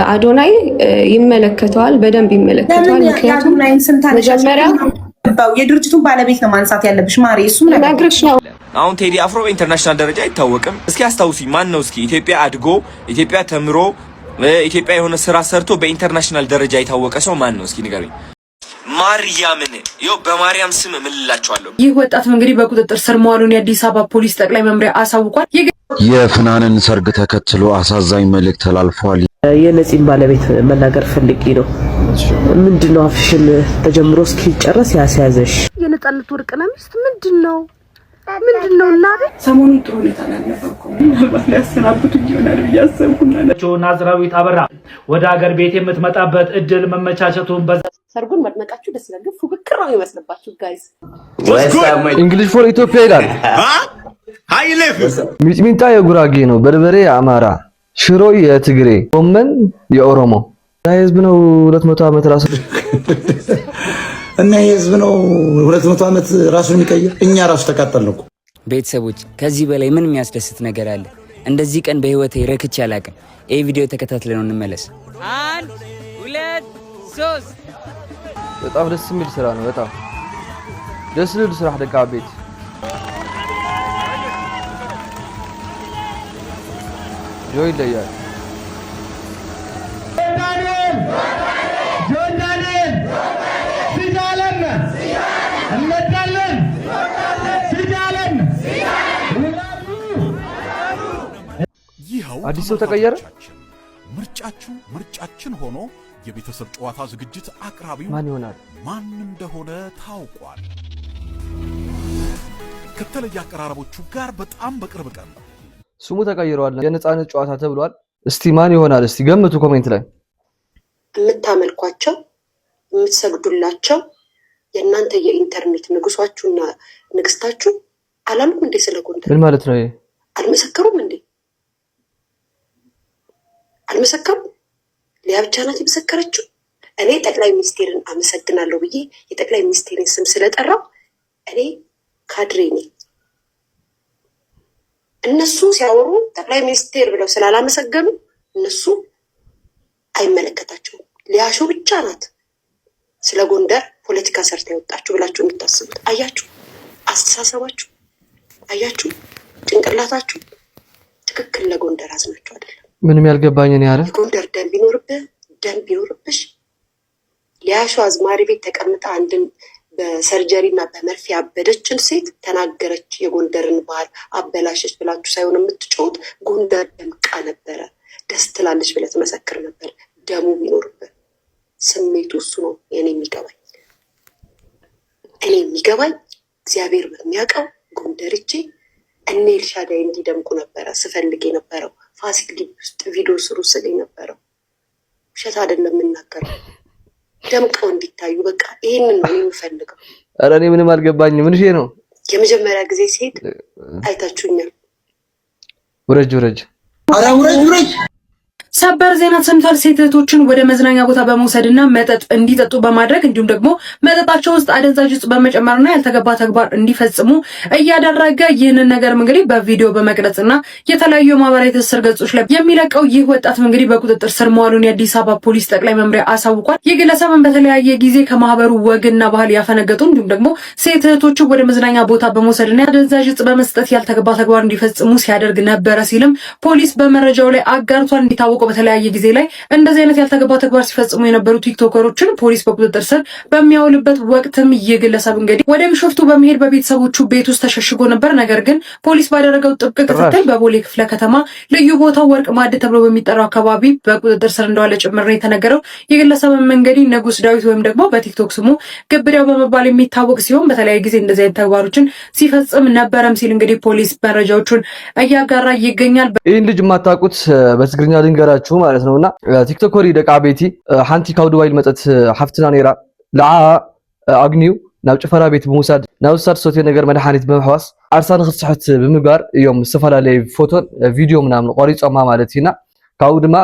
አዶናይ ይመለከተዋል፣ በደንብ ይመለከተዋል። ምክንያቱም መጀመሪያ የድርጅቱን ባለቤት ነው ማንሳት ያለብሽ ማሪ። እሱም ነግርሽ ነው። አሁን ቴዲ አፍሮ በኢንተርናሽናል ደረጃ አይታወቅም። እስኪ አስታውሱኝ፣ ማን ነው እስኪ ኢትዮጵያ አድጎ ኢትዮጵያ ተምሮ ኢትዮጵያ የሆነ ስራ ሰርቶ በኢንተርናሽናል ደረጃ የታወቀ ሰው ማን ነው? እስኪ ንገሩኝ። ማርያምን ይኸው በማርያም ስም እምልላችኋለሁ። ይህ ወጣትም እንግዲህ በቁጥጥር ስር መዋሉን የአዲስ አበባ ፖሊስ ጠቅላይ መምሪያ አሳውቋል። የፍናንን ሰርግ ተከትሎ አሳዛኝ መልእክት ተላልፏል። የነፂን ባለቤት መናገር ፈልጌ ነው። ምንድነው አፍሽን ተጀምሮ እስኪጨርስ ያስያዘሽ? የነጻነት ወርቅነህ ሚስት ምንድነው እናት? ሰሞኑን ጥሩ ሁኔታ አልነበርኩም። ምናልባት ሊያሰናብቱኝ ይሆናል ብዬ አሰብኩና ናዝራዊት አበራ ወደ ሀገር ቤት የምትመጣበት እድል መመቻቸቱን ሰርጉን መድመቃችሁ ደስ ይላል፣ ግን ፉክክር ነው የሚመስልባችሁ ጋይስ። እንግሊሽ ፎር ኢትዮጵያ ይላል። ሚጥሚጣ የጉራጌ ነው፣ በርበሬ የአማራ፣ ሽሮ የትግሬ፣ ጎመን የኦሮሞ። ህዝብ ነው 200 ዓመት ራሱ እና የህዝብ ነው 200 ዓመት ራሱን የሚቀይር። እኛ ራሱ ተቃጠልን እኮ። ቤተሰቦች ከዚህ በላይ ምን የሚያስደስት ነገር አለ? እንደዚህ ቀን በህይወቴ ረክቼ አላውቅም። ይሄ ቪዲዮ ተከታትለን እንመለስ። 1 2 3 በጣም ደስ የሚል ስራ ነው። በጣም ደስ ይላል ስራ ደጋ ቤት ጆይ ለያል አዲስ ሰው ተቀየረ። ምርጫችሁ ምርጫችን ሆኖ የቤተሰብ ጨዋታ ዝግጅት አቅራቢው ማን ይሆናል? ማን እንደሆነ ታውቋል። ከተለየ አቀራረቦቹ ጋር በጣም በቅርብ ቀን ስሙ ተቀይሯል። የነጻነት ጨዋታ ተብሏል። እስቲ ማን ይሆናል? እስቲ ገምቱ ኮሜንት ላይ። የምታመልኳቸው የምትሰግዱላቸው የእናንተ የኢንተርኔት ንጉሳችሁና ንግስታችሁ አላሉም እንዴ? ስለ ጎንደር ምን ማለት ነው ይሄ? አልመሰከሩም እንዴ? አልመሰከሩም? ሊያ ብቻ ናት የመሰከረችው። እኔ ጠቅላይ ሚኒስቴርን አመሰግናለሁ ብዬ የጠቅላይ ሚኒስቴርን ስም ስለጠራው እኔ ካድሬ ነኝ። እነሱ ሲያወሩ ጠቅላይ ሚኒስቴር ብለው ስላላመሰገኑ እነሱ አይመለከታቸውም። ሊያሾ ብቻ ናት ስለ ጎንደር ፖለቲካ ሰርታ የወጣችሁ ብላችሁ የምታስቡት። አያችሁ አስተሳሰባችሁ፣ አያችሁ ጭንቅላታችሁ ትክክል ለጎንደር አዝናችሁ አይደለም። ምንም ያልገባኝ ነው ያለ ጎንደር ደም ቢኖርብሽ ሊያሾ አዝማሪ ቤት ተቀምጣ አንድን በሰርጀሪና በመርፌ ያበደችን ሴት ተናገረች፣ የጎንደርን ባህል አበላሸች ብላችሁ ሳይሆን የምትጮሁት ጎንደር ደምቃ ነበረ፣ ደስ ትላለች ብለህ ትመሰክር ነበር። ደሙ ቢኖርብህ ስሜቱ እሱ ነው እኔ የሚገባኝ እግዚአብሔር በሚያውቀው ጎንደር እጄ እኔ ኤልሻዳይ እንዲደምቁ ነበረ ስፈልግ የነበረው። ፋሲል ግቢ ውስጥ ቪዲዮ ስሩ ስል የነበረው ውሸት አይደለም የምናገረው። ደምቀው እንዲታዩ በቃ ይሄንን ነው የምፈልገው። ኧረ እኔ ምንም አልገባኝም። ምን ነው የመጀመሪያ ጊዜ ሲሄድ አይታችሁኛል። ውረጅ ኧረ ውረጅ። ሰበር ዜና ሰምቷል። ሴት እህቶችን ወደ መዝናኛ ቦታ በመውሰድና መጠጥ እንዲጠጡ በማድረግ እንዲሁም ደግሞ መጠጣቸው ውስጥ አደንዛዥ ዕፅ በመጨመርና ያልተገባ ተግባር እንዲፈጽሙ እያደረገ ይህንን ነገር እንግዲህ በቪዲዮ በመቅረጽና የተለያዩ ማህበራዊ ትስስር ገጾች ላይ የሚለቀው ይህ ወጣት እንግዲህ በቁጥጥር ስር መዋሉን የአዲስ አበባ ፖሊስ ጠቅላይ መምሪያ አሳውቋል። ይህ ግለሰብን በተለያየ ጊዜ ከማህበሩ ወግና ባህል ያፈነገጡ እንዲሁም ደግሞ ሴት እህቶችን ወደ መዝናኛ ቦታ በመውሰድና አደንዛዥ ዕፅ በመስጠት ያልተገባ ተግባር እንዲፈጽሙ ሲያደርግ ነበረ ሲልም ፖሊስ በመረጃው ላይ አጋርቷል። እንዲታወቀው በተለያየ ጊዜ ላይ እንደዚህ አይነት ያልተገባ ተግባር ሲፈጽሙ የነበሩ ቲክቶከሮችን ፖሊስ በቁጥጥር ስር በሚያውልበት ወቅትም ይህ ግለሰብ እንግዲህ ወደ ቢሾፍቱ በመሄድ በቤተሰቦቹ ቤት ውስጥ ተሸሽጎ ነበር። ነገር ግን ፖሊስ ባደረገው ጥብቅ ክትትል በቦሌ ክፍለ ከተማ ልዩ ቦታው ወርቅ ማዕድ ተብሎ በሚጠራው አካባቢ በቁጥጥር ስር እንደዋለ ጭምር ነው የተነገረው። ይህ ግለሰብም እንግዲህ ንጉስ ዳዊት ወይም ደግሞ በቲክቶክ ስሙ ግብዳው በመባል የሚታወቅ ሲሆን በተለያየ ጊዜ እንደዚህ አይነት ተግባሮችን ሲፈጽም ነበረም ሲል እንግዲህ ፖሊስ መረጃዎቹን እያጋራ ይገኛል። ይህን ልጅ የማታውቁት በትግርኛ ልንገራችሁ ማለት ነውና ቲክቶከሪ ደቃ ቤቲ ሓንቲ ካብ ዱባይ መጠት ሓፍትና ነራ ለዓ አግኒው ናብ ጭፈራ ቤት ብምውሳድ ናብ ውሳድ ሶቴ ነገር መድሓኒት ብምሕዋስ ዓርሳን ክትስሕት ብምግባር እዮም ዝተፈላለዩ ፎቶን ቪድዮ ምናምን ቆሪፆማ ማለት ኢና። ካብኡ ድማ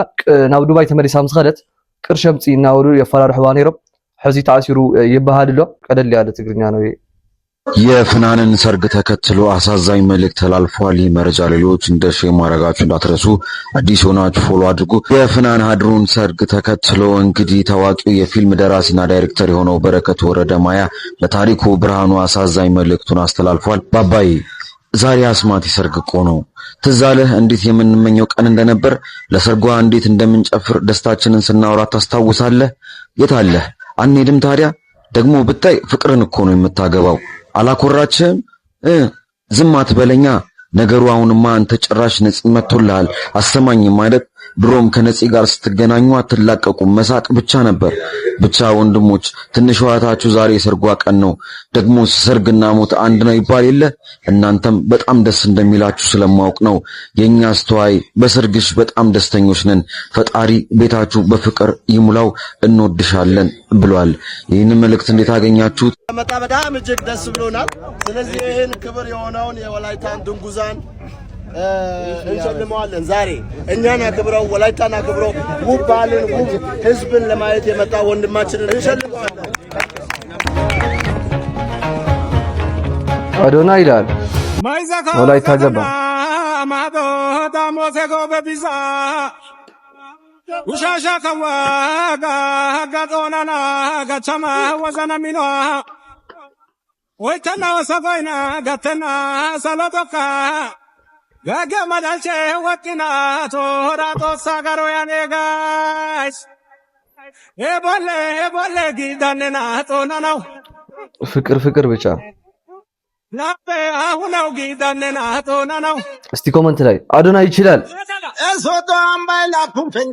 ናብ ዱባይ ተመሊሳ ምስ ኸደት ቅርሸምፂ እናበሉ የፈራርሕዋ ነይሮም። ሕዚ ተኣሲሩ ይበሃል ኣሎ። ቀለል ያለ ትግርኛ ነው። የፍናንን ሰርግ ተከትሎ አሳዛኝ መልእክት ተላልፏል። ይህ መረጃ ሌሎች እንደ ሼር ማድረጋችሁ እንዳትረሱ። አዲስ ሆናችሁ ፎሎ አድርጉ። የፍናን ሀድሩን ሰርግ ተከትሎ እንግዲህ ታዋቂው የፊልም ደራሲና ዳይሬክተር የሆነው በረከት ወረደ ማያ ለታሪኩ ብርሃኑ አሳዛኝ መልእክቱን አስተላልፏል። ባባይ ዛሬ አስማት ሰርግ እኮ ነው። ትዝ አለህ እንዴት የምንመኘው ቀን እንደነበር? ለሰርጓ እንዴት እንደምንጨፍር ደስታችንን ስናወራ ታስታውሳለህ? የት አለህ? አንሄድም ታዲያ? ደግሞ ብታይ ፍቅርን እኮ ነው የምታገባው። አላኮራችም? ዝም አትበለኛ። ነገሩ አሁንማ አንተ ጭራሽ ነፂ መጥቶልሃል። አሰማኝ ማለት ድሮም ከነፂ ጋር ስትገናኙ አትላቀቁም፣ መሳቅ ብቻ ነበር። ብቻ ወንድሞች ትንሽ ዋታችሁ ዛሬ ሰርጓ ቀን ነው። ደግሞ ሰርግና ሞት አንድ ነው ይባል የለ? እናንተም በጣም ደስ እንደሚላችሁ ስለማውቅ ነው። የኛ አስተዋይ በሰርግሽ በጣም ደስተኞች ነን። ፈጣሪ ቤታችሁ በፍቅር ይሙላው፣ እንወድሻለን ብሏል። ይህንን መልእክት እንዴት አገኛችሁት? በጣም እጅግ ደስ ብሎናል። ስለዚህ ይህን ክብር የሆነውን የወላይታን ድንጉዛን እንሸልመዋለን። ዛሬ እኛን አክብረው ወላይታን አክብረው ውብ ባህልን ውብ ህዝብን ለማየት የመጣ ወንድማችንን እንሸልመዋለን። አዶና ይላል ወላይታ ገባ ውሻሻ ከዋጋ ጋጦናና ጋቻማ ወዘና ሚሏ ወይተና ወሰፋይና ጋተና ሰሎቶካ ጋገ መዳልቼ ወቂና ቶራቶ ሳጋሮ ያኔጋሽ ኤቦሌ ጊዳነና ጦና ነው ፍቅር ፍቅር ብቻ ላበ አሁነው ጊዳነና ጦና ነው። እስቲ ኮመንት ላይ አዶና ይችላል እሶቶ አምባይላ ፑንፈኝ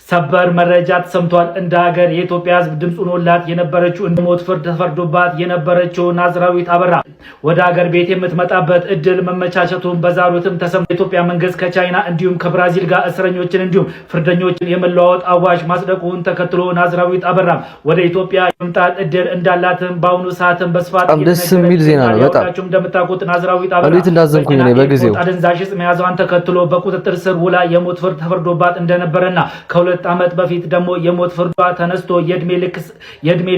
ሰበር መረጃ ተሰምቷል። እንደ ሀገር የኢትዮጵያ ሕዝብ ድምጽ ሆኖላት የነበረችው ሞት ፍርድ ተፈርዶባት የነበረችው ናዝራዊት አበራ ወደ ሀገር ቤት የምትመጣበት እድል መመቻቸቱን በዛሬው ዕለት ተሰምቷል። የኢትዮጵያ መንግስት ከቻይና እንዲሁም ከብራዚል ጋር እስረኞችን እንዲሁም ፍርደኞችን የመለዋወጥ አዋጅ ማጽደቁን ተከትሎ ናዝራዊት አበራ ወደ ኢትዮጵያ የመምጣት እድል እንዳላትም በአሁኑ ሰዓትም በስፋት ደስ የሚል ዜና ነው። በጣም እንደምታውቁት ናዝራዊት አበራ እንዴት እንዳዘንኩኝ ነው በጊዜው አደንዛዥ ዕፅ መያዟን ተከትሎ በቁጥጥር ስር ውላ የሞት ፍርድ ተፈርዶባት እንደነበረና ከሁለት ዓመት በፊት ደግሞ የሞት ፍርዷ ተነስቶ የእድሜ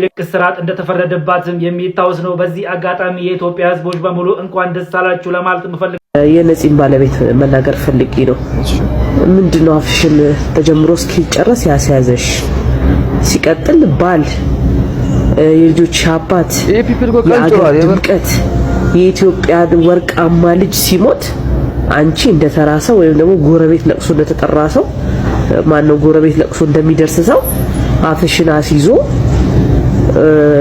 ልክ እስራት እንደተፈረደባትም የሚታወስ ነው። በዚህ አጋጣሚ የኢትዮጵያ ህዝቦች በሙሉ እንኳን ደስ አላችሁ ለማለት ምፈልግ የነፂን ባለቤት መናገር ፈልጊ ነው። ምንድነው አፍሽን ተጀምሮ እስኪጨረስ ያስያዘሽ? ሲቀጥል ባል የልጆች አባት ድምቀት የኢትዮጵያ ወርቃማ ልጅ ሲሞት አንቺ እንደተራሰው ወይም ደግሞ ጎረቤት ለቅሶ እንደተጠራ ሰው ማነው ጎረቤት ለቅሶ እንደሚደርስ ሰው አፍሽን አስይዞ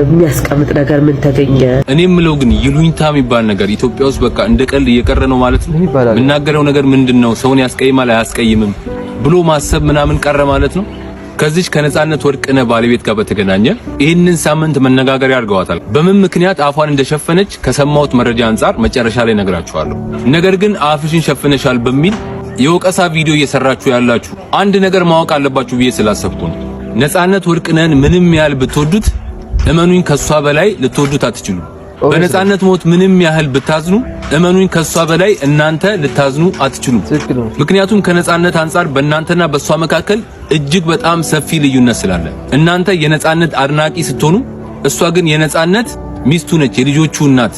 የሚያስቀምጥ ነገር ምን ተገኘ? እኔ የምለው ግን ይሉኝታ የሚባል ነገር ኢትዮጵያ ውስጥ በቃ እንደ ቀልድ እየቀረ ነው ማለት ነው። የምናገረው ነገር ምንድነው? ሰውን ያስቀይማል አያስቀይምም ብሎ ማሰብ ምናምን ቀረ ማለት ነው። ከዚች ከነጻነት ወርቅነህ ባለቤት ጋር በተገናኘ ይህንን ሳምንት መነጋገሪያ አድርገዋታል። በምን ምክንያት አፏን እንደሸፈነች ከሰማሁት መረጃ አንጻር መጨረሻ ላይ ነግራችኋለሁ። ነገር ግን አፍሽን ሸፍነሻል በሚል የወቀሳ ቪዲዮ እየሰራችሁ ያላችሁ አንድ ነገር ማወቅ አለባችሁ ብዬ ስላሰብኩ ነው። ነጻነት ወርቅነህን ምንም ያህል ብትወዱት እመኑኝ ከሷ በላይ ልትወዱት አትችሉ። በነጻነት ሞት ምንም ያህል ብታዝኑ እመኑኝ ከሷ በላይ እናንተ ልታዝኑ አትችሉ። ምክንያቱም ከነጻነት አንጻር በእናንተና በሷ መካከል እጅግ በጣም ሰፊ ልዩነት ስላለ እናንተ የነጻነት አድናቂ ስትሆኑ እሷ ግን የነጻነት ሚስቱ ነች፣ የልጆቹ እናት።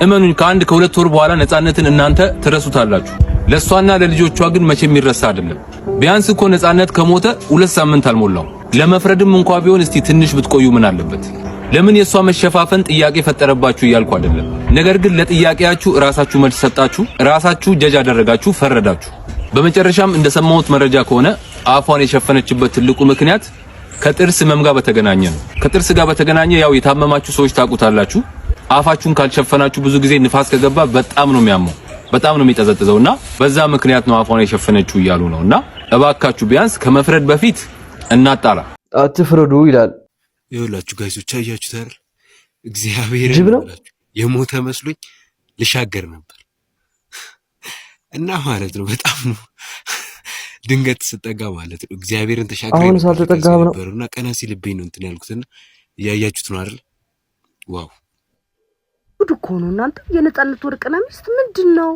እመኑኝ ከአንድ ከሁለት ወር በኋላ ነጻነትን እናንተ ትረሱታላችሁ። ለሷና ለልጆቿ ግን መቼም የሚረሳ አይደለም። ቢያንስ እኮ ነጻነት ከሞተ 2 ሳምንት አልሞላው። ለመፍረድም እንኳን ቢሆን እስቲ ትንሽ ብትቆዩ ምን አለበት? ለምን የሷ መሸፋፈን ጥያቄ ፈጠረባችሁ እያልኩ አይደለም። ነገር ግን ለጥያቄያችሁ ራሳችሁ መልስ ሰጣችሁ፣ ራሳችሁ ጀጅ አደረጋችሁ፣ ፈረዳችሁ። በመጨረሻም እንደሰማሁት መረጃ ከሆነ አፏን የሸፈነችበት ትልቁ ምክንያት ከጥርስ ህመም ጋር በተገናኘ ነው። ከጥርስ ጋር በተገናኘ ያው የታመማችሁ ሰዎች ታውቁታላችሁ። አፋችሁን ካልሸፈናችሁ ብዙ ጊዜ ንፋስ ከገባ በጣም ነው የሚያመው፣ በጣም ነው የሚጠዘጥዘውና በዛ ምክንያት ነው አፏን የሸፈነችው እያሉ ነውና እባካችሁ ቢያንስ ከመፍረድ በፊት እናጣራ፣ አትፍረዱ ይላል። ይኸውላችሁ ጋይሶች አያችሁት አይደል? እግዚአብሔር የሞተ መስሎኝ ልሻገር ነበር እና ማለት ነው በጣም ነው ድንገት ስጠጋ ማለት ነው እግዚአብሔርን ተሻግሬ ነበርና ቀና ሲልብኝ ነው እንትን ያልኩትና ያያችሁት ነው አይደል? ዋው ጉድ እኮ ነው እናንተ። የነጻነት ወርቅነህ ሚስት ምንድነው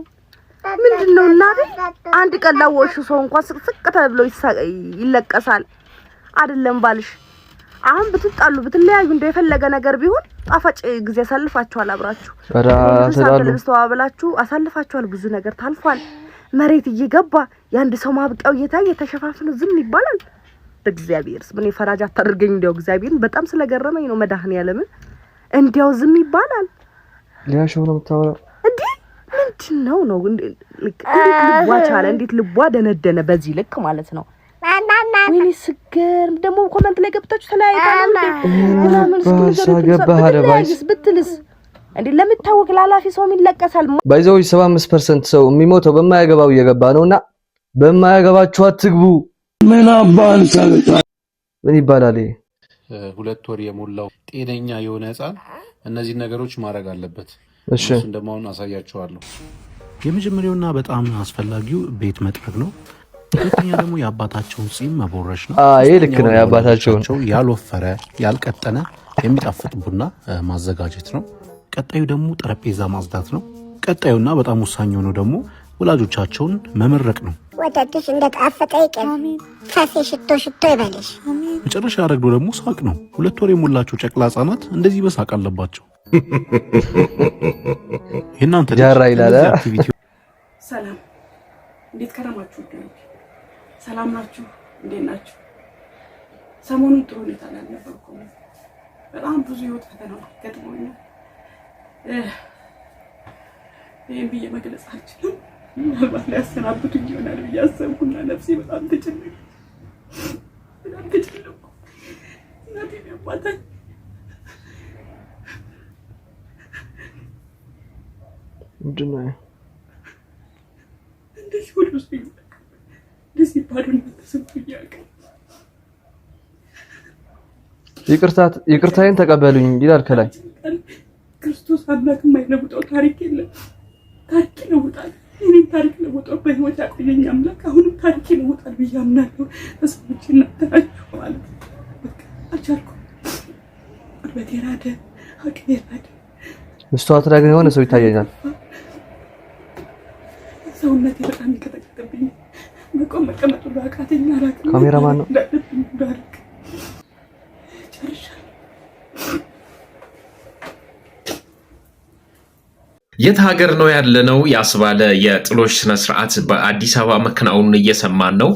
እናቴ? አንድ ቀን ላወሹ ሰው እንኳን ስቅስቅ ተብሎ ይለቀሳል አይደለም ባልሽ አሁን ብትጣሉ ብትለያዩ እንደው የፈለገ ነገር ቢሆን ጣፋጭ ጊዜ አሳልፋችኋል አብራችሁ ተባብላችሁ አሳልፋችኋል ብዙ ነገር ታልፏል መሬት እየገባ ያንድ ሰው ማብቂያው እየታየ ተሸፋፍኖ ዝም ይባላል እግዚአብሔርስ ምን ፈራጅ አታድርገኝ እንደው እግዚአብሔርን በጣም ስለገረመኝ ነው መድኃኒዓለም እንዴው ዝም ይባላል ሊያሾው ነው ተወራ እንዴ ምንድነው ነው ዋቻለ እንዴት ልቧ ደነደነ በዚህ ልክ ማለት ነው ወይኔ ስገር ደሞ ኮሜንት ላይ ገብታችሁ ተለያይታችሁ ምናምን ስለዚህ ብትልስ እንዴ ለምታወቅ ላላፊ ሰው ምን ለቀሳል ባይዘው 75% ሰው የሚሞተው በማያገባው እየገባ ነውና በማያገባችሁ አትግቡ ምን አባል ምን ይባላል 2 ወር የሞላው ጤነኛ የሆነ ህፃን እነዚህ ነገሮች ማድረግ አለበት እሺ እንደማውን አሳያችኋለሁ የመጀመሪያውና በጣም አስፈላጊው ቤት መጥረግ ነው ሁለተኛ ደግሞ የአባታቸውን ጺም መቦረሽ ነው ይሄ ልክ ነው የአባታቸውን ያልወፈረ ያልቀጠነ የሚጣፍጥ ቡና ማዘጋጀት ነው ቀጣዩ ደግሞ ጠረጴዛ ማጽዳት ነው ቀጣዩና በጣም ወሳኝ ነው ደግሞ ወላጆቻቸውን መመረቅ ነው ወተትሽ እንደጣፈጠ ይቀር ፈሴ ሽቶ ሽቶ ይበልሽ መጨረሻ ያደረግነው ደግሞ ሳቅ ነው 2 ወር የሞላቸው ጨቅላ ህጻናት እንደዚህ በሳቅ አለባቸው እናንተ ጃራ ይላል ሰላም እንዴት ከረማችሁ ሰላም ናችሁ እንዴት ናችሁ ሰሞኑን ጥሩ ሁኔታ ላይ ነበርኩ በጣም ብዙ ህይወት ፈተናዎች ገጥሞኛል ይሄን ብዬ መግለጽ አልችልም ምናልባት ሊያሰናብቱኝ ይሆናል ብዬ አሰብኩና ነፍሴ በጣም ተጨነቀች እናቴ ያባታኝ ምንድነው እንደዚህ ሁሉ ሲል እንደዚህ ባዶነት ተሰምቶኝ ያውቃል ይቅርታዬን ተቀበሉኝ ይላል ከላይ ክርስቶስ አምላክ የማይለውጠው ታሪክ የለም ታሪክ ይለውጣል እኔም ታሪክ ለውጦ በህይወት ያቆየኝ አምላክ አሁንም ታሪክ ይለውጣል ብዬ አምናለሁ ተሰምቼና ተናግሮ ማለት አልቻልኩም በቴራደ አቅቤራደ ምስተዋት ላይ ግን የሆነ ሰው ይታየኛል ሰውነቴ በጣም ይከተከተብኝ መቆም መቀመጥ ባቃተኝ አላውቅም ካሜራማን ነው የት ሀገር ነው ያለነው ያስባለ የጥሎሽ ስነ ስርዓት በአዲስ አበባ መከናወኑን እየሰማን ነው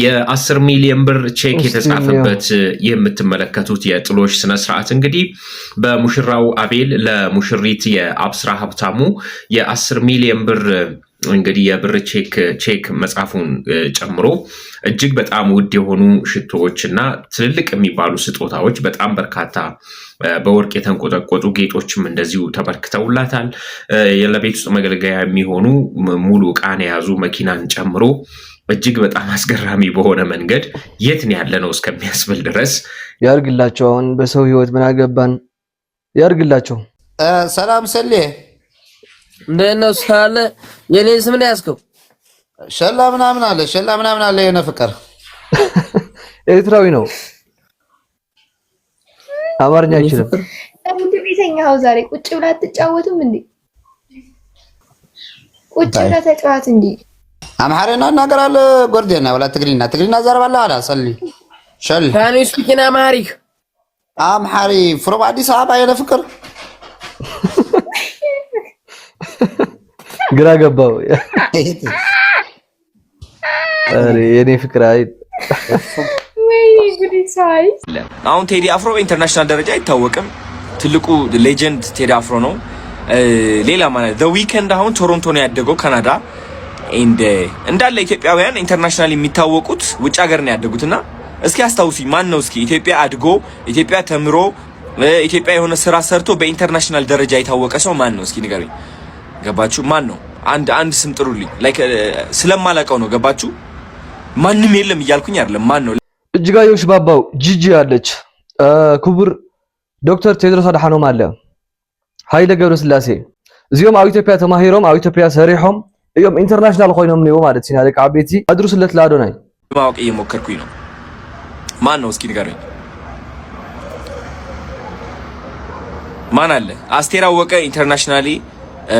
የ10 ሚሊዮን ብር ቼክ የተጻፈበት የምትመለከቱት የጥሎሽ ስነ ስርዓት እንግዲህ በሙሽራው አቤል ለሙሽሪት የአብስራ ሀብታሙ የ10 ሚሊዮን ብር እንግዲህ የብር ቼክ መጻፉን ጨምሮ እጅግ በጣም ውድ የሆኑ ሽቶዎችና ትልልቅ የሚባሉ ስጦታዎች በጣም በርካታ በወርቅ የተንቆጠቆጡ ጌጦችም እንደዚሁ ተበርክተውላታል ለቤት ውስጥ መገልገያ የሚሆኑ ሙሉ ዕቃን የያዙ መኪናን ጨምሮ እጅግ በጣም አስገራሚ በሆነ መንገድ የት ነው ያለነው እስከሚያስብል ድረስ ያርግላቸው አሁን በሰው ህይወት ምን አገባን ያርግላቸው ሰላም ሰሌ እንደነው ሳለ የኔ ስም ነው ያስከው ሸላ ምናምን አለ የነ ፍቅር ኤርትራዊ ነው አማርኛ አይችልም እንዴ ቤተኛው ዛሬ ቁጭ ብላ ተጫወቱም እንዴ ቁጭ ብላ ተጫወት እንዴ አማርኛ እናገራለ ጎርዴና ወላ ትግሪና ዘርባላ አላ ሰሊ ሸል ካን ዩ ስፒክ ኢን አማሪክ አምሐሪ ፍሮም አዲስ አበባ የነ ፍቅር ግራ ገባው አሬ የኔ ፍቅር አይ አሁን ቴዲ አፍሮ በኢንተርናሽናል ደረጃ አይታወቅም ትልቁ ሌጀንድ ቴዲ አፍሮ ነው ሌላ ማለት ዘ ዊኬንድ አሁን ቶሮንቶ ነው ያደገው ካናዳ እንዳለ ኢትዮጵያውያን ኢንተርናሽናል የሚታወቁት ውጭ ሀገር ነው ያደጉትና እስኪ አስታውሱኝ ማን ነው እስኪ ኢትዮጵያ አድጎ ኢትዮጵያ ተምሮ ኢትዮጵያ የሆነ ስራ ሰርቶ በኢንተርናሽናል ደረጃ የታወቀ ሰው ማን ነው እስኪ ንገሩኝ ገባችሁ ማን ነው አንድ ስም ጥሩልኝ ላይክ ስለማላቀው ነው ገባችሁ ማንንም የለም እያልኩኝ አይደለም ማን ነው እጅጋየሁ ሽባባው ጂጂ አለች ክቡር ዶክተር ቴድሮስ አድሓኖም አለ ኃይለ ገብረስላሴ እዚኦም ኣብ ኢትዮጵያ ተማሂሮም ኣብ ኢትዮጵያ ሰሪሖም እዮም ኢንተርናሽናል ኮይኖም ነው ማለት ሲና ለቃ ቤቲ አድሩስለት ላዶናይ ማወቅ እየሞከርኩኝ ነው ማን ነው እስኪ ንገሩኝ ማን አለ አስቴር አወቀ ኢንተርናሽናሊ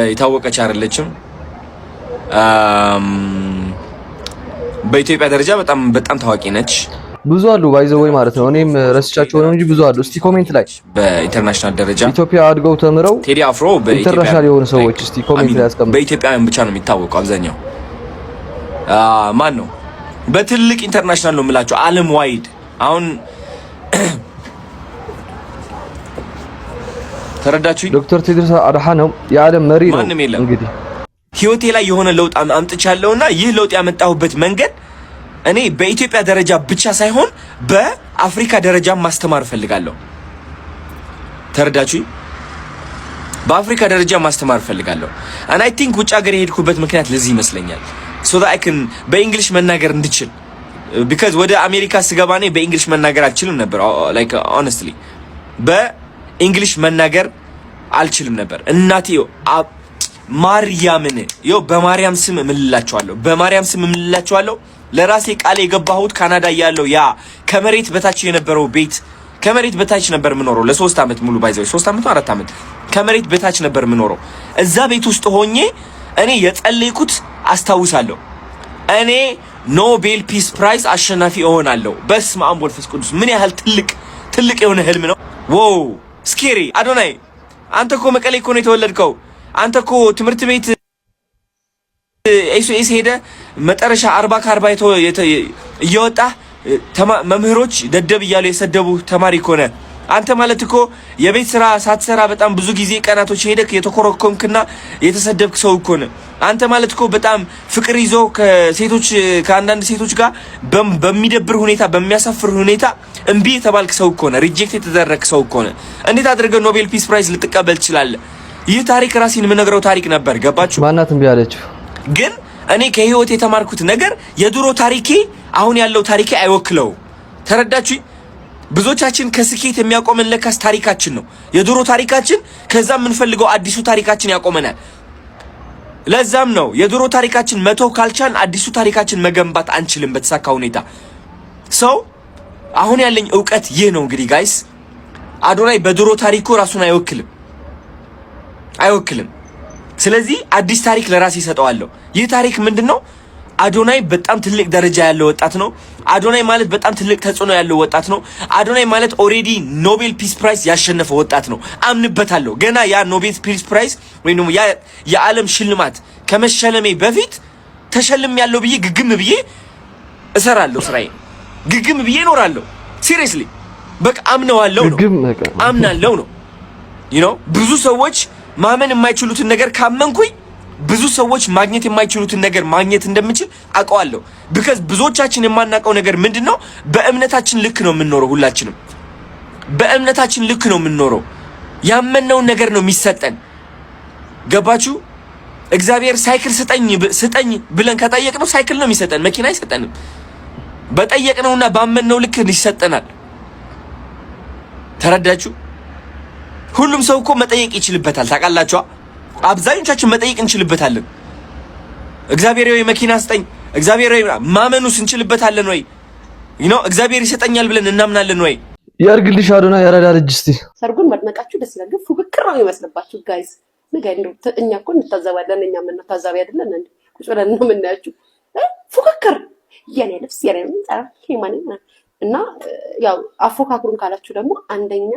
የታወቀች አይደለችም በኢትዮጵያ ደረጃ በጣም ታዋቂ ነች ብዙ አሉ ባይዘው ወይ ማለት ነው። እኔም ረስቻቸው ነው እንጂ ብዙ አሉ። እስቲ ኮሜንት ላይ በኢንተርናሽናል ደረጃ ኢትዮጵያ አድገው ተምረው ቴዲ አፍሮ ኢንተርናሽናል የሆኑ ሰዎች እስቲ ኮሜንት ላይ ያስቀምጡ። በኢትዮጵያውያን ብቻ ነው የሚታወቀው አብዛኛው። ማን ነው በትልቅ ኢንተርናሽናል ነው የምላቸው ዓለም ዋይድ አሁን ተረዳችሁኝ? ዶክተር ቴድሮስ አድሃኖም የዓለም መሪ ነው። እንግዲህ ህይወቴ ላይ የሆነ ለውጥ አምጥቻለሁና ይህ ለውጥ ያመጣሁበት መንገድ እኔ በኢትዮጵያ ደረጃ ብቻ ሳይሆን በአፍሪካ ደረጃ ማስተማር ፈልጋለሁ። ተረዳችሁኝ? በአፍሪካ ደረጃ ማስተማር ፈልጋለሁ። and I think ውጭ ሀገር የሄድኩበት ምክንያት ለዚህ ይመስለኛል so that I can በእንግሊሽ መናገር እንድችል because ወደ አሜሪካ ስገባ እኔ በእንግሊሽ መናገር አልችልም ነበር like honestly በእንግሊሽ መናገር አልችልም ነበር። እናቴ ማርያምን በማርያም ስም እምልላችኋለሁ ለራሴ ቃል የገባሁት ካናዳ ያለው ያ ከመሬት በታች የነበረው ቤት ከመሬት በታች ነበር ምኖረው ለ3 አመት ሙሉ ባይዘው 3 አመት 4 አመት ከመሬት በታች ነበር ምኖረው። እዛ ቤት ውስጥ ሆኜ እኔ የጸለይኩት አስታውሳለሁ። እኔ ኖቤል ፒስ ፕራይዝ አሸናፊ እሆናለሁ። በስመ አብ ወመንፈስ ቅዱስ ምን ያህል ትልቅ የሆነ ህልም ነው። ዋው ስኬሪ አዶናይ አንተ እኮ መቀሌ እኮ ነው የተወለድከው። አንተ እኮ ትምህርት ቤት ኤስኦኤስ ሄደ መጨረሻ 40 ከ40 እየወጣ መምህሮች ደደብ እያሉ የሰደቡ ተማሪ ኮነ። አንተ ማለት እኮ የቤት ስራ ሳትሰራ በጣም ብዙ ጊዜ ቀናቶች ሄደክ የተኮረኮምክና የተሰደብክ ሰው እኮ ነህ። አንተ ማለት እኮ በጣም ፍቅር ይዞ ከአንዳንድ ሴቶች ጋር በሚደብር ሁኔታ በሚያሳፍር ሁኔታ እምቢ የተባልክ ሰው እኮ ነህ። ሪጀክት የተደረግክ ሰው እኮ ነህ። እንዴት አድርገህ ኖቤል ፒስ ፕራይዝ ልትቀበል ትችላለህ? ይህ ታሪክ ራሴን የምነግረው ታሪክ ነበር። ገባችሁ? ማናት እምቢ አለችው? ግን እኔ ከህይወት የተማርኩት ነገር የድሮ ታሪኬ አሁን ያለው ታሪኬ አይወክለው። ተረዳችሁኝ? ብዙዎቻችን ከስኬት የሚያቆመን ለካስ ታሪካችን ነው። የድሮ ታሪካችን ከዛ የምንፈልገው አዲሱ ታሪካችን ያቆመናል። ለዛም ነው የድሮ ታሪካችን መተው ካልቻልን አዲሱ ታሪካችን መገንባት አንችልም በተሳካ ሁኔታ። ሰው አሁን ያለኝ ዕውቀት ይህ ነው። እንግዲህ ጋይስ አዶናይ በድሮ ታሪኩ ራሱን አይወክልም። ስለዚህ አዲስ ታሪክ ለራሴ እሰጠዋለሁ። ይህ ታሪክ ምንድነው? አዶናይ በጣም ትልቅ ደረጃ ያለው ወጣት ነው። አዶናይ ማለት በጣም ትልቅ ተጽዕኖ ያለው ወጣት ነው። አዶናይ ማለት ኦሬዲ ኖቤል ፒስ ፕራይዝ ያሸነፈ ወጣት ነው። አምንበታለሁ። ገና ያ ኖቤል ፒስ ፕራይዝ ወይም ደግሞ ያ የዓለም ሽልማት ከመሸለሜ በፊት ተሸልም ያለው ብዬ ግግም ብዬ እሰራለሁ። ስራዬ ግግም ብዬ እኖራለሁ። ሲሪየስሊ በቃ አምናለሁ ነው። ብዙ ሰዎች ማመን የማይችሉትን ነገር ካመንኩኝ ብዙ ሰዎች ማግኘት የማይችሉትን ነገር ማግኘት እንደምችል አውቀዋለሁ። because ብዙዎቻችን የማናውቀው ነገር ምንድነው? በእምነታችን ልክ ነው የምንኖረው። ሁላችንም በእምነታችን ልክ ነው የምንኖረው። ያመነውን ነገር ነው የሚሰጠን። ገባችሁ? እግዚአብሔር ሳይክል ስጠኝ ብለን ከጠየቅነው ሳይክል ነው የሚሰጠን፣ መኪና አይሰጠንም። በጠየቅነውና ባመነው ልክ ይሰጠናል። ተረዳችሁ? ሁሉም ሰው እኮ መጠየቅ ይችልበታል። ታውቃላችሁ? አብዛኞቻችን መጠየቅ እንችልበታለን። እግዚአብሔር ወይ መኪና ስጠኝ፣ እግዚአብሔር ወይ ማመኑስ እንችልበታለን ወይ? እግዚአብሔር ይሰጠኛል ብለን እናምናለን ወይ? ያርግልሽ አዶናይ ያራዳ ልጅ። እስቲ ሰርጉን መድመቃችሁ ደስ ይላል፣ ግን ፉክክር ነው የሚመስልባችሁ ጋይስ። እኛ እኮ እንታዘባለን። እኛ ምን ታዛቢ አይደለን እንዴ? ቁጭ ብለን ነው የምናያችሁ። ፉክክር የኔ ልብስ የኔ ሄማኔ እና ያው አፎካክሩን ካላችሁ ደግሞ አንደኛ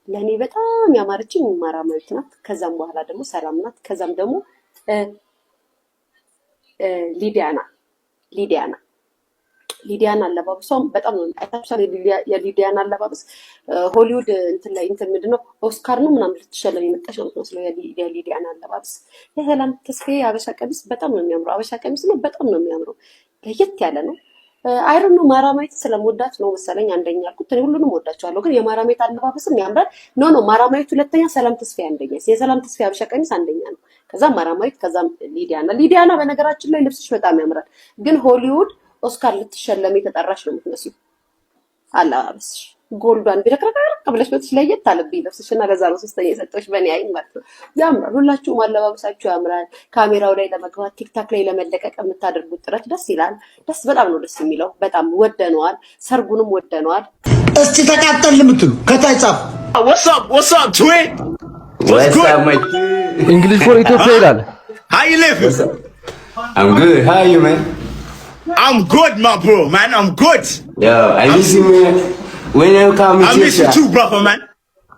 ለኔ በጣም ያማረችኝ ማራማዊት ናት። ከዛም በኋላ ደግሞ ሰላም ናት። ከዛም ደግሞ ሊዲያና አለባበሷም በጣም ነው አይታችኋል። የሊዲያና አለባበስ ሆሊውድ ምንድነው ኦስካር ነው ምናምን ልትሸለም የመጣች ነው የምትመስለው የሊዲያና አለባበስ። የሰላም ተስፋዬ አበሻ ቀሚስ በጣም ነው የሚያምረው። አበሻ ቀሚስ ነው በጣም ነው የሚያምረው። ለየት ያለ ነው። አይሮን ነው ማራማዊት ስለምወዳት ነው መሰለኝ አንደኛ ያልኩት። እኔ ሁሉንም ወዳቸዋለሁ፣ ግን የማራማዊት አለባበስም ያምራል። ኖ ማራማዊት ሁለተኛ፣ ሰላም ተስፋዬ አንደኛ። የሰላም ተስፋዬ አበሻ ቀሚስ አንደኛ ነው። ከዛም ማራማዊት፣ ከዛም ሊዲያና በነገራችን ላይ ልብስሽ በጣም ያምራል፣ ግን ሆሊውድ ኦስካር ልትሸለም የተጠራሽ ነው የምትመስለው። አለባበስሽ ጎልዷን ቢረክረክ ብለሽ በትሽ ለየት አለብኝ ልብስሽና ለዛ ነው ሶስተኛ የሰጠሁሽ በእኔ አይን ማለት ነው። ያምራል። ሁላችሁም አለባበሳችሁ ያምራል። ካሜራው ላይ ለመግባት ቲክታክ ላይ ለመለቀቅ የምታደርጉት ጥረት ደስ ይላል። በጣም ነው ደስ የሚለው። በጣም ወደነዋል። ሰርጉንም ወደነዋል። እስቲ ተቃጠል የምትሉ ከታይ ጻፍ። What's up, twin? What's good? እንግሊዝ ፎር ኢትዮጵያ ይላል። How you living? I'm good. How are you, man? I'm good, my bro, man. I'm good. I miss you, man. When you come I miss you too, brother, man.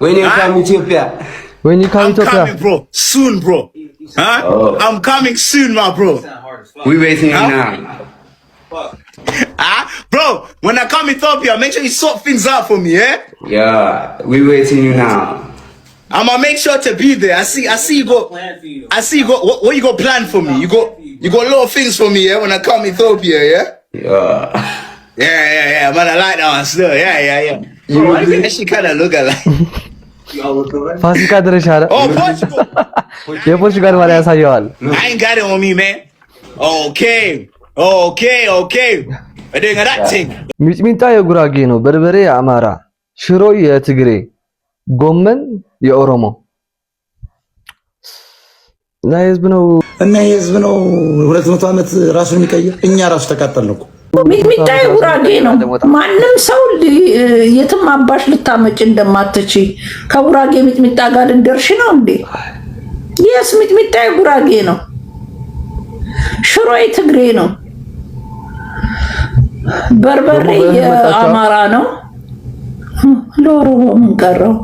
When you come Ethiopia. When you come Ethiopia. I'm coming, bro. Soon, bro. Huh? I'm coming soon, my bro. We waiting now. Bro, when I come Ethiopia, make sure you sort things out for me, eh? Yeah, we waiting you now. I'ma make sure to be there. I see you go. What you got planned for me? You got a lot of things for me, yeah. When I come Ethiopia, yeah. Yeah. Man, I like that one still. Yeah. She kind of look alike. ፋሲካ ድረሻለ Oh, Portugal. የፖርቹጋል ማሊያ ያሳየዋል። I ain't got it on me, man. Okay. I doing that thing. ሚጥሚጣ የጉራጌ ነው፣ በርበሬ የአማራ፣ ሽሮ የትግሬ፣ ጎመን የኦሮሞ እና የህዝብ ነው 200 ዓመት ራሱን የሚቀይር እኛ ራሱ ተቃጠልን እኮ። ሚጥሚጣ የጉራጌ ነው። ማንም ሰው የትም አባሽ ልታመጭ እንደማትች ከጉራጌ ሚጥሚጣ ጋር ልንደርሽ ነው እንዴ? የስ ሚጥሚጣ የጉራጌ ነው። ሽሮ የትግሬ ነው። በርበሬ የአማራ ነው። ለኦሮሞ ምን ቀረው?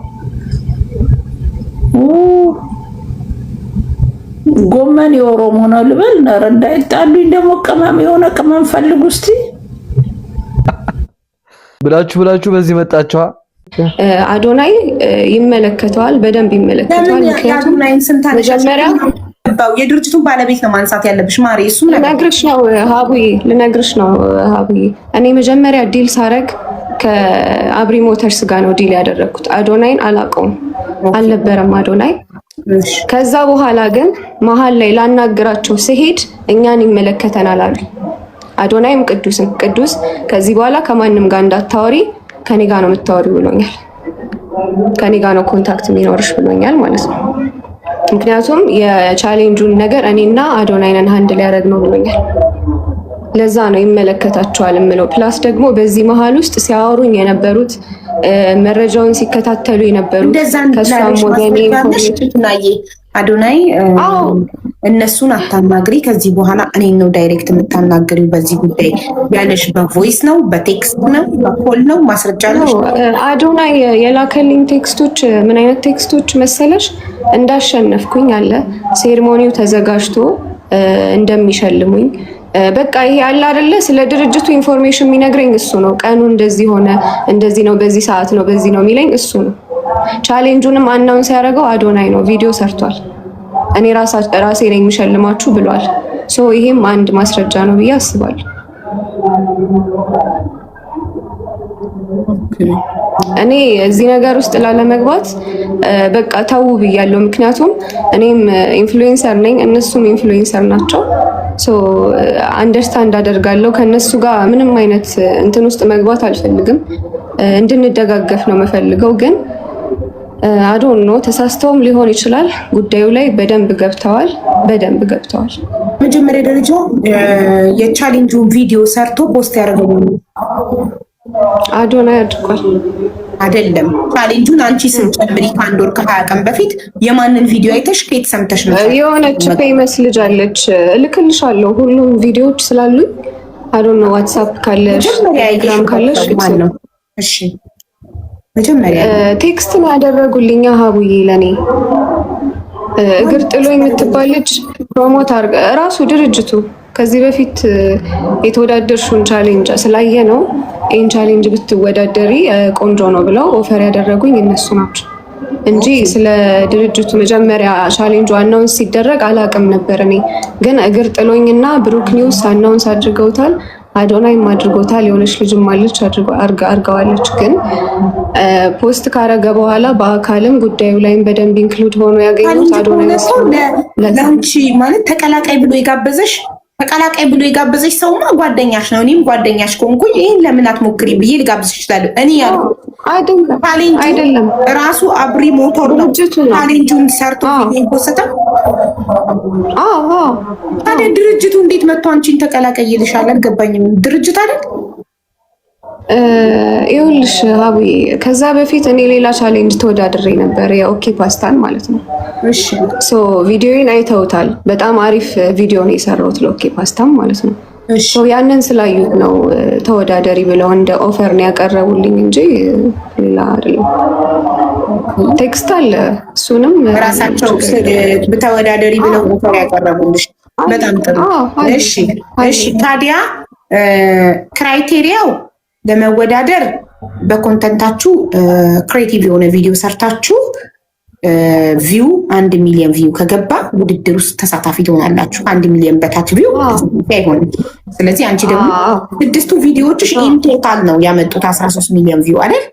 ጎመን የኦሮሞ ነው ልበል? ነረ እንዳይጣሉኝ ደግሞ ቅመም የሆነ ቅመም ፈልጉ እስቲ ብላችሁ በዚህ መጣችኋ። አዶናይ ይመለከተዋል፣ በደንብ ይመለከተዋል። ምክንያቱም መጀመሪያ የድርጅቱን ባለቤት ነው ማንሳት ያለብሽ ማሪ። እሱ ልነግርሽ ነው ሀቡዬ። እኔ መጀመሪያ ዲል ሳረግ ከአብሪ ሞተርስ ጋር ነው ዲል ያደረኩት። አዶናይን አላውቀውም፣ አልነበረም አዶናይ። ከዛ በኋላ ግን መሀል ላይ ላናግራቸው ስሄድ እኛን ይመለከተናል አሉ። አዶናይም ቅዱስ ከዚህ በኋላ ከማንም ጋር እንዳታወሪ ከኔ ጋር ነው የምታወሪ ብሎኛል። ከኔ ጋር ነው ኮንታክት የሚኖርሽ ብሎኛል ማለት ነው። ምክንያቱም የቻሌንጁን ነገር እኔና አዶናይን ሃንድ ሊያደርግ ነው ብሎኛል። ለዛ ነው ይመለከታቸዋል የምለው። ፕላስ ደግሞ በዚህ መሀል ውስጥ ሲያወሩኝ የነበሩት መረጃውን ሲከታተሉ የነበሩት ከሷም ወገኔ አዶናይ እነሱን አታናግሪ፣ ከዚህ በኋላ እኔን ነው ዳይሬክት የምታናግሪው በዚህ ጉዳይ ያለሽ። በቮይስ ነው በቴክስት ነው በኮል ነው ማስረጃ አለሽ? አዶናይ የላከልኝ ቴክስቶች ምን አይነት ቴክስቶች መሰለሽ? እንዳሸነፍኩኝ አለ፣ ሴሪሞኒው ተዘጋጅቶ እንደሚሸልሙኝ በቃ ይሄ አለ አይደለ? ስለ ድርጅቱ ኢንፎርሜሽን የሚነግረኝ እሱ ነው። ቀኑ እንደዚህ ሆነ፣ እንደዚህ ነው፣ በዚህ ሰዓት ነው፣ በዚህ ነው የሚለኝ እሱ ነው። ቻሌንጁንም አናውንስ ያደረገው አዶናይ ነው። ቪዲዮ ሰርቷል። እኔ ራሴ ነኝ የሚሸልማችሁ ብሏል። ሶ ይሄም አንድ ማስረጃ ነው ብዬ አስባለሁ። እኔ እዚህ ነገር ውስጥ ላለመግባት በቃ ተው ብያለሁ። ምክንያቱም እኔም ኢንፍሉዌንሰር ነኝ፣ እነሱም ኢንፍሉዌንሰር ናቸው። ሶ አንደርስታንድ አደርጋለሁ። ከነሱ ጋር ምንም አይነት እንትን ውስጥ መግባት አልፈልግም። እንድንደጋገፍ ነው የምፈልገው። ግን አዶን ነው ተሳስተውም ሊሆን ይችላል። ጉዳዩ ላይ በደንብ ገብተዋል። መጀመሪያ ደረጃ የቻሌንጁን ቪዲዮ ሰርቶ ፖስት ያደረገው አዶናይ አድርጓል አይደለም? ቻሌንጁን አንቺ ስንጨምሪ ከአንድ ወር ከ20 ቀን በፊት የማንን ቪዲዮ አይተሽ ከየት ሰምተሽ ነው? የሆነች ፌመስ ልጅ አለች፣ እልክልሻለሁ ሁሉም ቪዲዮዎች ስላሉኝ። አዶን ነው ዋትስአፕ ካለሽ ቴሌግራም ካለሽ ነው። እሺ መጀመሪያ ቴክስት ነው ያደረጉልኝ ሀቡዬ ለኔ። እግር ጥሎ የምትባል ልጅ ፕሮሞት አድርጋ ራሱ ድርጅቱ ከዚህ በፊት የተወዳደርሽውን ቻሌንጅ ስላየ ነው ይህን ቻሌንጅ ብትወዳደሪ ቆንጆ ነው ብለው ኦፈር ያደረጉኝ እነሱ ናቸው እንጂ ስለ ድርጅቱ መጀመሪያ ቻሌንጁ አናውንስ ሲደረግ አላውቅም ነበር። እኔ ግን እግር ጥሎኝና ብሩክ ኒውስ አናውንስ አድርገውታል፣ አዶናይም አድርጎታል፣ የሆነች ልጅም አለች አድርገዋለች። ግን ፖስት ካረገ በኋላ በአካልም ጉዳዩ ላይም በደንብ ኢንክሉድ ሆኖ ያገኙት አዶናይ ለአንቺ ማለት ተቀላቃይ ብሎ የጋበዘሽ ሰውማ ጓደኛሽ ነው። እኔም ጓደኛሽ ከሆንኩኝ ይህን ለምን አትሞክሪ ብዬ ልጋብዝሽ እችላለሁ። እኔ ያልኩት አይደለም ራሱ አብሪ ሞተር ነው ቻሌንጁን ሰርቶ ይፖስተው። ታዲያ ድርጅቱ እንዴት መጥቶ አንቺን ተቀላቀይ ይልሻል? አልገባኝም። ድርጅት አይደል? ይኸውልሽ ሀቡዬ ከዛ በፊት እኔ ሌላ ቻሌንጅ ተወዳድሬ ነበር፣ የኦኬ ፓስታን ማለት ነው። እሺ ሶ ቪዲዮን አይተውታል። በጣም አሪፍ ቪዲዮ ነው የሰራሁት ለኦኬ ፓስታም ማለት ነው። ያንን ስላዩት ነው ተወዳደሪ ብለው እንደ ኦፈር ነው ያቀረቡልኝ እንጂ ሌላ አይደለም። ቴክስት አለ እሱንም ራሳቸው ተወዳደሪ ብለው ኦፈር ያቀረቡልሽ። በጣም ጥሩ። እሺ ታዲያ ክራይቴሪያው ለመወዳደር በኮንተንታችሁ ክሬቲቭ የሆነ ቪዲዮ ሰርታችሁ ቪው 1 ሚሊዮን ቪው ከገባ ውድድር ውስጥ ተሳታፊ ትሆናላችሁ። 1 ሚሊዮን በታች ቪው አይሆንም። ስለዚህ አንቺ ደግሞ 6ቱ ቪዲዮዎችሽ ኢን ቶታል ነው ያመጡት 13 ሚሊዮን ቪው አይደል?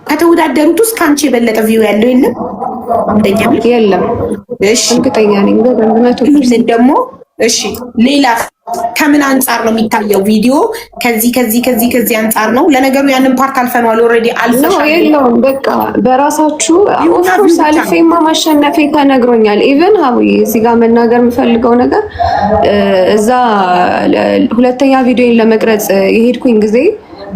ከተወዳደሩት ውስጥ ከአንቺ የበለጠ ቪው ያለው የለም? አንደኛ የለም። እሺ እርግጠኛ ነኝ በደንብ ደግሞ እሺ ሌላ ከምን አንጻር ነው የሚታየው ቪዲዮ? ከዚህ አንጻር ነው። ለነገሩ ያንን ፓርት አልፈናል ኦልሬዲ አልፈሻል። የለውም በቃ በራሳችሁ ኦፍኮርስ አልፌማ ማሸነፌ ተነግሮኛል። ኢቭን ሀቡዬ እዚህ ጋር መናገር የምፈልገው ነገር እዛ ሁለተኛ ቪዲዮን ለመቅረጽ የሄድኩኝ ጊዜ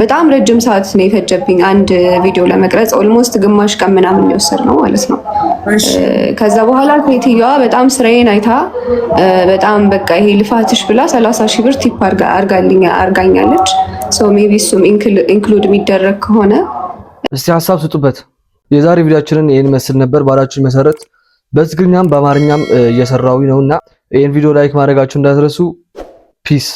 በጣም ረጅም ሰዓት ነው የፈጀብኝ አንድ ቪዲዮ ለመቅረጽ ኦልሞስት ግማሽ ቀን ምናምን የሚወስድ ነው ማለት ነው። ከዛ በኋላ ሴትዮዋ በጣም ስራዬን አይታ በጣም በቃ ይሄ ልፋትሽ ብላ 30,000 ብር ቲፕ አርጋኛለች። ሶ ሜቢ እሱም ኢንክሉድ የሚደረግ ከሆነ እስቲ ሀሳብ ስጡበት። የዛሬ ቪዲዮአችንን ይሄን መስል ነበር። ባላችሁ መሰረት በትግርኛም በአማርኛም እየሰራው ነውና ይሄን ቪዲዮ ላይክ ማድረጋችሁ እንዳትረሱ። ፒስ